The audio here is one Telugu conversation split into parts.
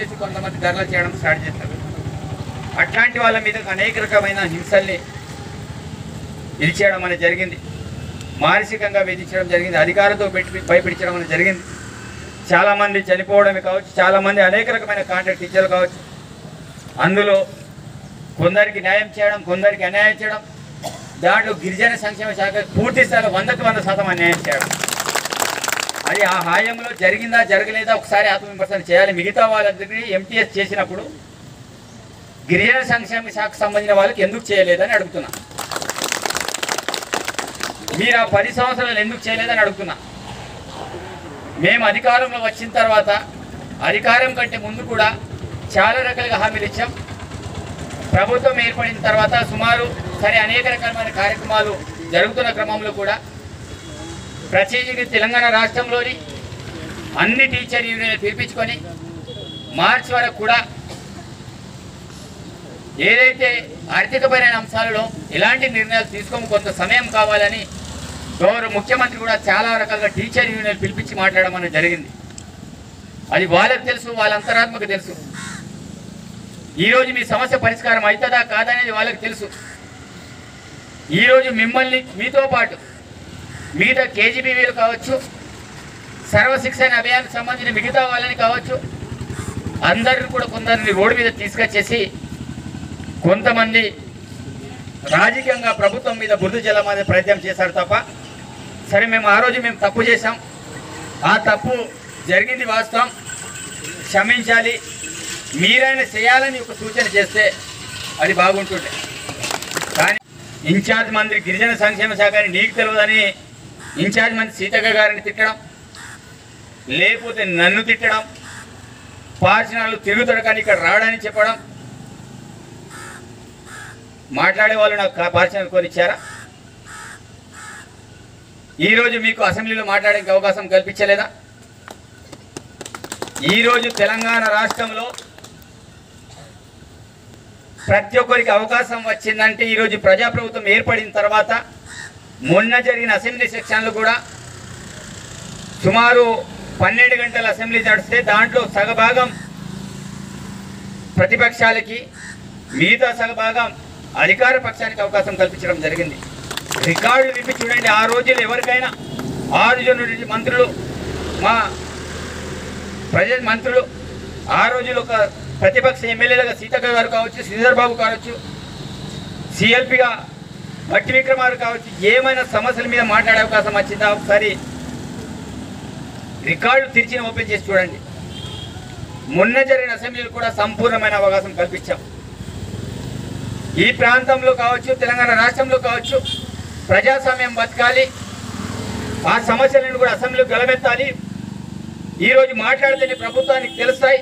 చెప్పేసి కొంతమంది ధర్నా చేయడం స్టార్ట్ చేస్తారు. అట్లాంటి వాళ్ళ మీద అనేక రకమైన హింసల్ని ఇది చేయడం అనేది జరిగింది. మానసికంగా వేధించడం జరిగింది. అధికారులతో భయపెట్టడం అనేది జరిగింది. చాలామంది చనిపోవడమే కావచ్చు, చాలామంది అనేక రకమైన కాంట్రాక్ట్ టీచర్లు కావచ్చు. అందులో కొందరికి న్యాయం చేయడం, కొందరికి అన్యాయం చేయడం. దాంట్లో గిరిజన సంక్షేమ శాఖ పూర్తి స్థాయిలో 100కి 100% అన్యాయం చేయడం. అది ఆ హాయంలో జరిగిందా జరగలేదా ఒకసారి ఆత్మవిమర్శన చేయాలి. మిగతా వాళ్ళందరినీ ఎంటీఎస్ చేసినప్పుడు గిరిజన సంక్షేమ శాఖకు సంబంధించిన వాళ్ళకి ఎందుకు చేయలేదని అడుగుతున్నా. మీరు ఆ 10 సంవత్సరాలు ఎందుకు చేయలేదని అడుగుతున్నా. మేము అధికారంలో వచ్చిన తర్వాత అధికారం కంటే ముందు కూడా చాలా రకాలుగా హామీలు ఇచ్చాం. ప్రభుత్వం ఏర్పడిన తర్వాత సుమారు అనేక రకమైన కార్యక్రమాలు జరుగుతున్న క్రమంలో కూడా ప్రత్యేకంగా తెలంగాణ రాష్ట్రంలోని అన్ని టీచర్ యూనియన్లు పిలిపించుకొని మార్చి వరకు కూడా ఏదైతే ఆర్థికపరమైన అంశాలలో ఎలాంటి నిర్ణయాలు తీసుకోము కొంత సమయం కావాలని గౌరవ ముఖ్యమంత్రి కూడా చాలా రకాలుగా టీచర్ యూనియన్లు పిలిపించి మాట్లాడడం అనేది జరిగింది. అది వాళ్ళకి తెలుసు, వాళ్ళ అంతరాత్మకు తెలుసు. ఈరోజు మీ సమస్య పరిష్కారం అవుతుందా కాదనేది వాళ్ళకి తెలుసు. ఈరోజు మిమ్మల్ని మీతో పాటు మిగతా కేజీబీవీలు కావచ్చు, సర్వశిక్షణ అభియాన్కి సంబంధించిన మిగతా వాళ్ళని కావచ్చు, అందరిని కూడా కొందరిని రోడ్డు మీద తీసుకొచ్చేసి కొంతమంది రాజకీయంగా ప్రభుత్వం మీద బురద జల్లమనే ప్రయత్నం చేశారు తప్ప, సరే మేము ఆ రోజు మేము తప్పు చేశాం, ఆ తప్పు జరిగింది వాస్తవం, క్షమించాలి, మీరైనా చేయాలని ఒక సూచన చేస్తే అది బాగుంటుండే. కానీ ఇన్ఛార్జ్ మంత్రి గిరిజన సంక్షేమ శాఖని నీకు తెలియదని ఇన్ఛార్జ్ మంత్రి సీతక్క గారిని తిట్టడం, లేకపోతే నన్ను తిట్టడం, పార్షనాలు తిరుగుతాడు కానీ ఇక్కడ రావడానికి చెప్పడం, మాట్లాడే వాళ్ళు నాకు పార్షనాలు కొనిచ్చారా? ఈరోజు మీకు అసెంబ్లీలో మాట్లాడడానికి అవకాశం కల్పించలేదా? ఈరోజు తెలంగాణ రాష్ట్రంలో ప్రతి ఒక్కరికి అవకాశం వచ్చిందంటే ఈరోజు ప్రజాప్రభుత్వం ఏర్పడిన తర్వాత మొన్న జరిగిన అసెంబ్లీ సెక్షన్లు కూడా సుమారు 12 గంటల అసెంబ్లీ నడిస్తే దాంట్లో సగభాగం ప్రతిపక్షాలకి, మిగతా సగభాగం అధికార పక్షానికి అవకాశం కల్పించడం జరిగింది. రికార్డు విప్పి చూడండి. ఆ రోజులు ఎవరికైనా 6 మంత్రులు, మా మంత్రులు ఆ రోజులు ఒక ప్రతిపక్ష ఎమ్మెల్యేలుగా సీతక్క గారు కావచ్చు, శ్రీధర్ బాబు కావచ్చు, సిఎల్పిగా భట్టి విక్రమారు కావచ్చు, ఏమైనా సమస్యల మీద మాట్లాడే అవకాశం వచ్చిందా? ఒకసారి రికార్డు తెరిచిన ఓపెన్ చేసి చూడండి. మొన్న జరిగిన అసెంబ్లీలు కూడా సంపూర్ణమైన అవకాశం కల్పించాం. ఈ ప్రాంతంలో కావచ్చు, తెలంగాణ రాష్ట్రంలో కావచ్చు, ప్రజాస్వామ్యం బతకాలి, ఆ సమస్యలను కూడా అసెంబ్లీలో గలమెత్తాలి, ఈరోజు మాట్లాడితేనే ప్రభుత్వానికి తెలుస్తాయి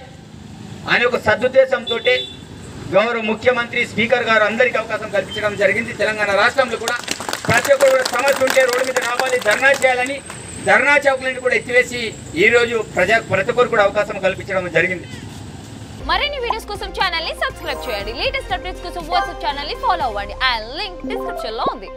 అని ఒక సదుద్దేశంతో గౌరవ ముఖ్యమంత్రి, స్పీకర్ గారు అందరికీ అవకాశం కల్పించడం జరిగింది. తెలంగాణ రాష్ట్రంలో కూడా ప్రతి ఒక్కరు కూడా సమస్య ఉంటే రోడ్డు మీద రావాలి, ధర్నా చేయాలని ధర్నా చౌకులను కూడా ఎత్తివేసి ఈరోజు ప్రతి ఒక్కరు కూడా అవకాశం కల్పించడం జరిగింది. మరిన్ని వీడియోస్ కోసం ఛానల్ ని సబ్స్క్రైబ్ చేయండి. లేటెస్ట్ అప్డేట్స్ కోసం వాట్సాప్ ఛానల్ ని ఫాలో అవ్వండి. ఆ లింక్ డిస్క్రిప్షన్ లో ఉంది.